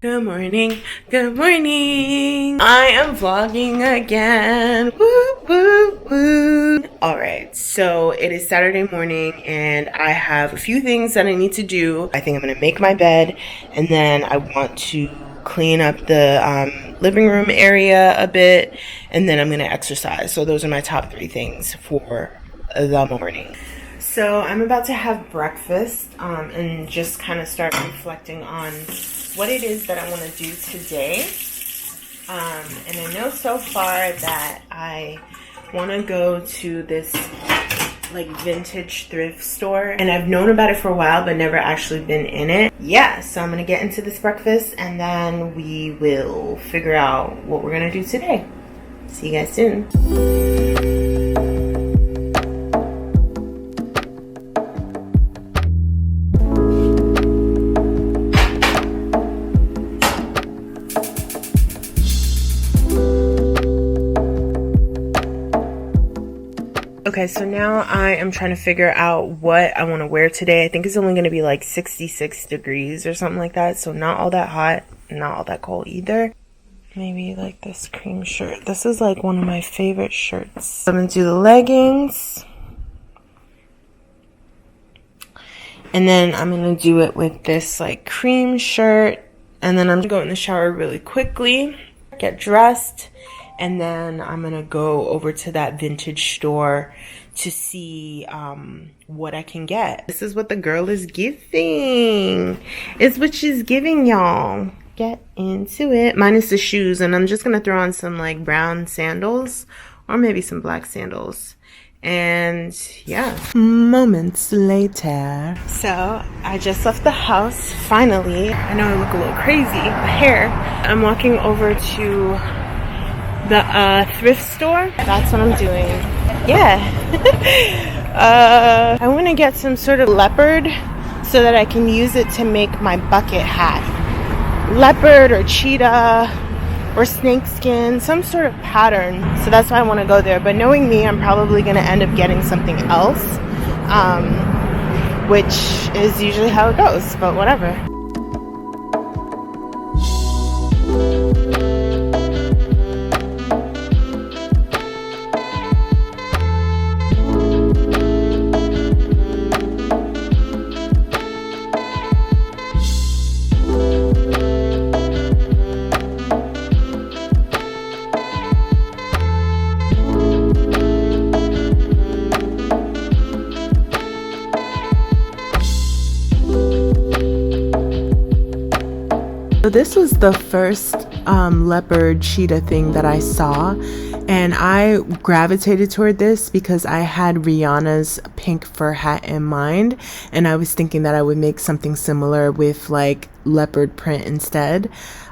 Good morning, good morning. I am vlogging again. Woo, woo, woo. All right, so it is Saturday morning and I have a few things that I need to do. I think I'm gonna make my bed and then I want to clean up the living room area a bit and then I'm gonna exercise. So those are my top 3 things for the morning. So I'm about to have breakfast and just kind of start reflecting on what it is that I want to do today. And I know so far that I want to go to this like vintage thrift store, and I've known about it for a while but never actually been in it. Yeah, so I'm gonna get into this breakfast and then we will figure out what we're gonna do today. See you guys soon. Okay, so now I am trying to figure out what I want to wear today. I think it's only going to be like 66 degrees or something like that. So not all that hot, not all that cold either. Maybe like this cream shirt. This is like one of my favorite shirts. I'm going to do the leggings. And then I'm going to do it with this like cream shirt. And then I'm going to go in the shower really quickly, get dressed. And then I'm gonna go over to that vintage store to see what I can get. This is what the girl is giving. It's what she's giving, y'all. Get into it. Minus the shoes, and I'm just gonna throw on some like brown sandals or maybe some black sandals. And yeah. Moments later. So I just left the house finally. I know I look a little crazy. The hair. I'm walking over to the thrift store. That's what I'm doing. Yeah. I want to get some sort of leopard so that I can use it to make my bucket hat. Leopard or cheetah or snakeskin, some sort of pattern. So that's why I want to go there. But knowing me, I'm probably going to end up getting something else, which is usually how it goes, but whatever. So this was the first leopard cheetah thing that I saw, and I gravitated toward this because I had Rihanna's pink fur hat in mind, and I was thinking that I would make something similar with like leopard print instead.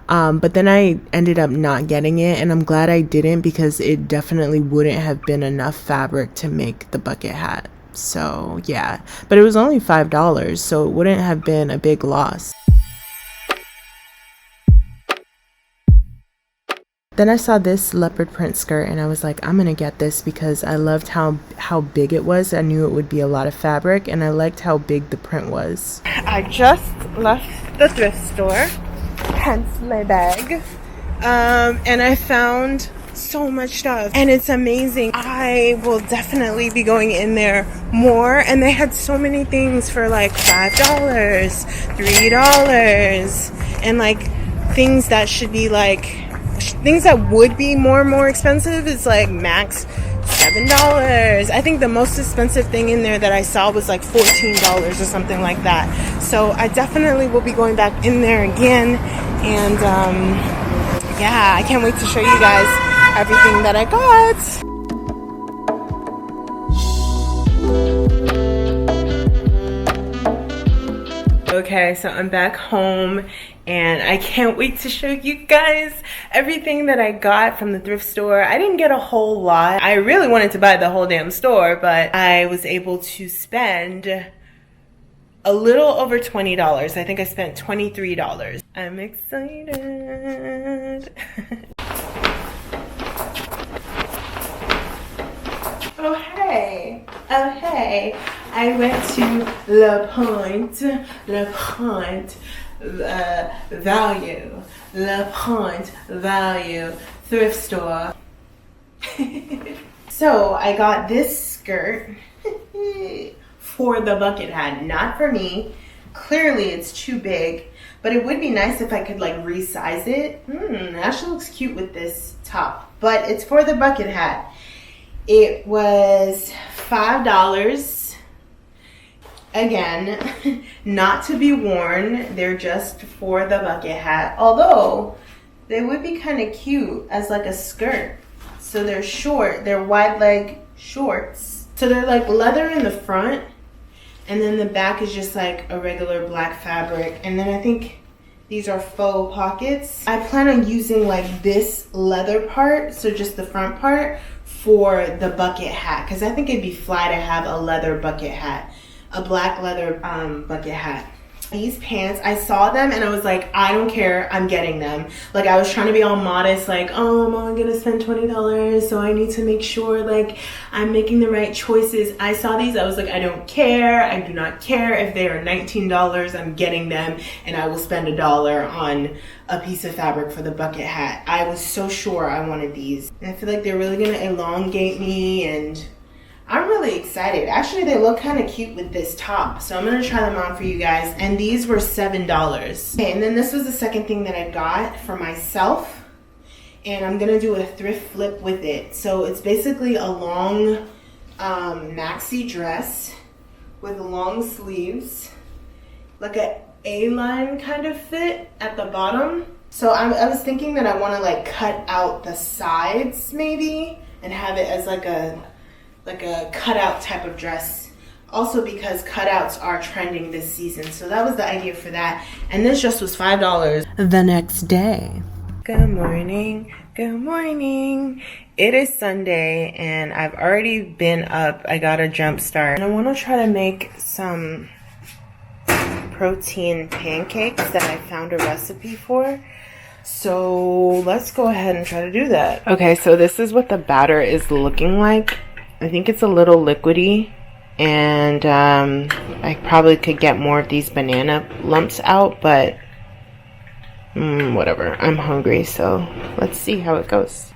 But then I ended up not getting it, and I'm glad I didn't because it definitely wouldn't have been enough fabric to make the bucket hat. So yeah, but it was only $5, so it wouldn't have been a big loss. Then I saw this leopard print skirt and I was like, I'm gonna get this because I loved how big it was. I knew it would be a lot of fabric and I liked how big the print was. I just left the thrift store, hence my bag, and I found so much stuff and it's amazing. I will definitely be going in there more, and they had so many things for like $5, $3, and like things that should be like things that would be more expensive is like max $7. I think the most expensive thing in there that I saw was like $14 or something like that. So I definitely will be going back in there again, and yeah, I can't wait to show you guys everything that I got. Okay, so I'm back home and I can't wait to show you guys everything that I got from the thrift store. I didn't get a whole lot. I really wanted to buy the whole damn store, but I was able to spend a little over $20. I think I spent $23. I'm excited. Oh, hey. Oh, hey. I went to Le Point Value, Le Point Value thrift store. So I got this skirt for the bucket hat, not for me. Clearly it's too big, but it would be nice if I could like resize it. Ashley looks cute with this top, but it's for the bucket hat. It was $5. Again, not to be worn. They're just for the bucket hat. Although they would be kind of cute as like a skirt. So they're short. They're wide leg shorts. So they're like leather in the front, and then the back is just like a regular black fabric. And then I think these are faux pockets. I plan on using like this leather part, so just the front part, for the bucket hat, because I think it'd be fly to have a leather bucket hat, a black leather bucket hat. These pants, I saw them and I was like, I don't care, I'm getting them. Like I was trying to be all modest, like, oh, I'm only gonna spend $20, so I need to make sure like I'm making the right choices. I saw these, I was like, I don't care, I do not care if they are $19, I'm getting them, and I will spend $1 on a piece of fabric for the bucket hat. I was so sure I wanted these. And I feel like they're really gonna elongate me, and I'm really excited. Actually, they look kind of cute with this top, so I'm gonna try them on for you guys. And these were $7. Okay, and then this was the second thing that I got for myself, and I'm gonna do a thrift flip with it. So it's basically a long maxi dress with long sleeves, like a A-line kind of fit at the bottom. So I was thinking that I want to like cut out the sides maybe and have it as like a cutout type of dress, also because cutouts are trending this season. So that was the idea for that, and this dress was $5 the next day. Good morning, good morning. It is Sunday and I've already been up. I got a jump start and I want to try to make some protein pancakes that I found a recipe for. So let's go ahead and try to do that. Okay, so this is what the batter is looking like. I think it's a little liquidy, and I probably could get more of these banana lumps out, but whatever. I'm hungry, so let's see how it goes.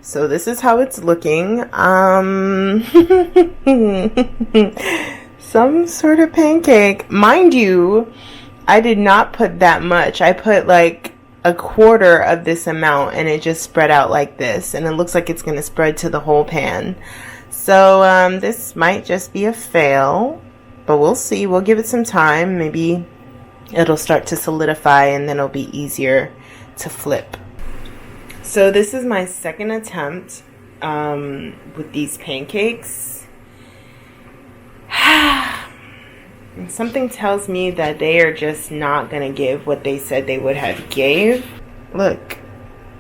So this is how it's looking. Some sort of pancake. Mind you, I did not put that much. I put like a quarter of this amount and it just spread out like this. And it looks like it's going to spread to the whole pan. So this might just be a fail, but we'll see. We'll give it some time. Maybe it'll start to solidify and then it'll be easier to flip. So this is my second attempt with these pancakes. And something tells me that they are just not gonna give what they said they would have gave. Look,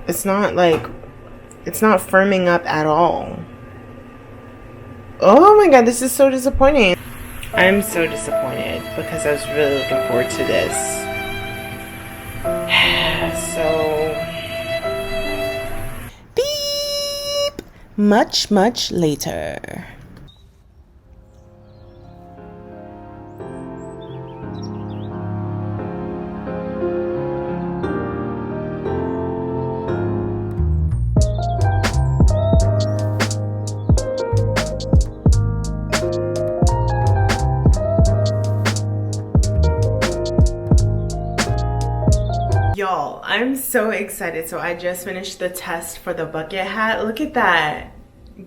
it's not firming up at all. Oh my god, this is so disappointing. I'm so disappointed because I was really looking forward to this. So beep, much later. Y'all, I'm so excited. So I just finished the test for the bucket hat. Look at that.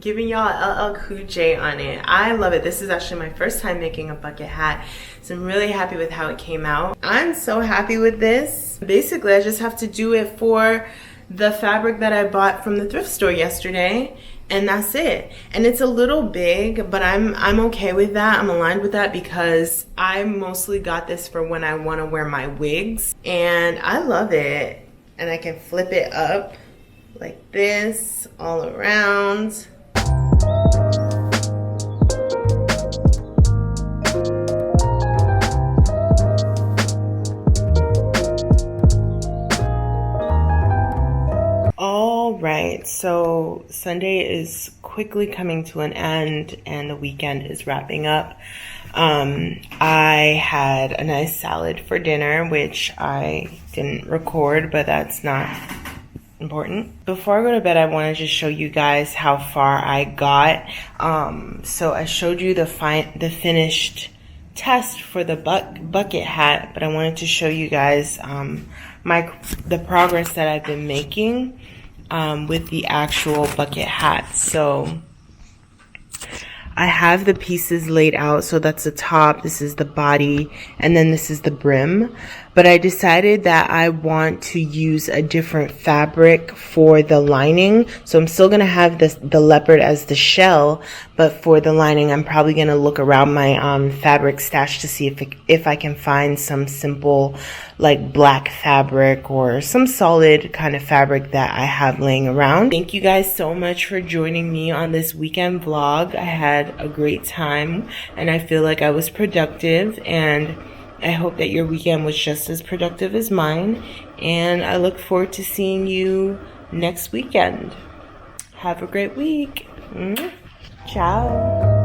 Giving y'all LL Cool J on it. I love it. This is actually my first time making a bucket hat, so I'm really happy with how it came out. I'm so happy with this. Basically, I just have to do it for the fabric that I bought from the thrift store yesterday, and that's it. And it's a little big, but I'm okay with that. I'm aligned with that because I mostly got this for when I want to wear my wigs, and I love it. And I can flip it up like this all around. right, so Sunday is quickly coming to an end and the weekend is wrapping up. I had a nice salad for dinner, which I didn't record, but that's not important. Before I go to bed, I want to just show you guys how far I got. So I showed you the finished test for the bucket hat, but I wanted to show you guys the progress that I've been making with the actual bucket hat. So I have the pieces laid out. So that's the top, this is the body, and then this is the brim. But I decided that I want to use a different fabric for the lining. So I'm still going to have the leopard as the shell, but for the lining, I'm probably going to look around my fabric stash to see if I can find some simple like black fabric or some solid kind of fabric that I have laying around. Thank you guys so much for joining me on this weekend vlog. I had a great time and I feel like I was productive, and I hope that your weekend was just as productive as mine, and I look forward to seeing you next weekend. Have a great week. Ciao.